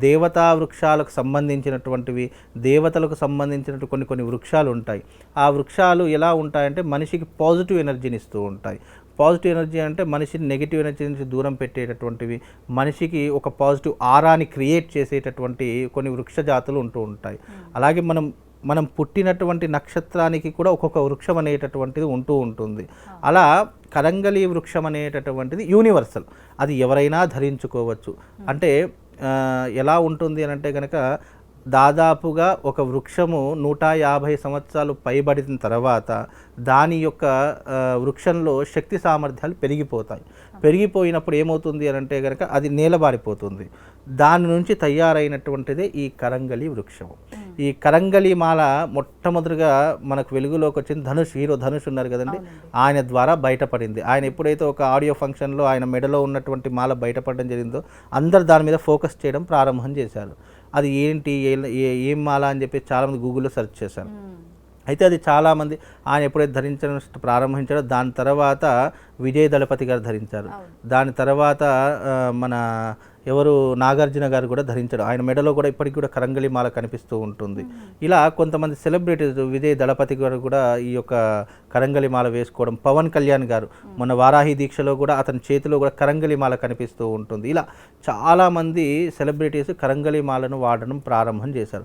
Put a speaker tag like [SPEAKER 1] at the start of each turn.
[SPEAKER 1] దేవతా వృక్షాలకు సంబంధించినటువంటివి, దేవతలకు సంబంధించినటువంటి కొన్ని కొన్ని వృక్షాలు ఉంటాయి. ఆ వృక్షాలు ఎలా ఉంటాయంటే మనిషికి పాజిటివ్ ఎనర్జీని ఇస్తూ ఉంటాయి. పాజిటివ్ ఎనర్జీ అంటే మనిషిని నెగిటివ్ ఎనర్జీ నుంచి దూరం పెట్టేటటువంటివి, మనిషికి ఒక పాజిటివ్ ఆరాని క్రియేట్ చేసేటటువంటి కొన్ని వృక్ష జాతులు ఉంటూ ఉంటాయి. అలాగే మనం పుట్టినటువంటి నక్షత్రానికి కూడా ఒక్కొక్క వృక్షం అనేటటువంటిది ఉంటూ ఉంటుంది. అలా కరంగలి వృక్షం అనేటటువంటిది యూనివర్సల్, అది ఎవరైనా ధరించుకోవచ్చు. అంటే ఎలా ఉంటుంది అని అంటే కనుక దాదాపుగా ఒక వృక్షము 150 సంవత్సరాలు పైబడిన తర్వాత దాని యొక్క వృక్షంలో శక్తి సామర్థ్యాలు పెరిగిపోతాయి. పెరిగిపోయినప్పుడు ఏమవుతుంది అని అంటే కనుక అది నేలబారిపోతుంది. దాని నుంచి తయారైనటువంటిదే ఈ కరంగలి వృక్షం. ఈ కరంగలి మాల మొట్టమొదటిగా మనకు వెలుగులోకి వచ్చింది ధనుష్, హీరో ధనుష్ ఉన్నారు కదండి, ఆయన ద్వారా బయటపడింది. ఆయన ఎప్పుడైతే ఒక ఆడియో ఫంక్షన్లో ఆయన మెడలో ఉన్నటువంటి మాల బయటపడడం జరిగిందో అందరు దాని మీద ఫోకస్ చేయడం ప్రారంభం చేశారు. అది ఏంటి, ఏం మాల అని చెప్పి చాలామంది గూగుల్లో సెర్చ్ చేశారు. అయితే అది చాలామంది ఆయన ఎప్పుడైతే ధరించడం ప్రారంభించారో దాని తర్వాత విజయ్ దళపతి గారు ధరించారు. దాని తర్వాత మన ఎవరు నాగార్జున గారు కూడా ధరించారు. ఆయన మెడలో కూడా ఇప్పటికి కూడా కరంగలి మాల కనిపిస్తూ ఉంటుంది. ఇలా కొంతమంది సెలబ్రిటీస్, విజయ్ దళపతి గారు కూడా ఈ యొక్క కరంగలి మాల వేసుకోవడం, పవన్ కళ్యాణ్ గారు మొన్న వారాహి దీక్షలో కూడా అతని చేతిలో కూడా కరంగలి మాల కనిపిస్తూ ఉంటుంది. ఇలా చాలామంది సెలబ్రిటీస్ కరంగలి మాలను వాడడం ప్రారంభం చేశారు.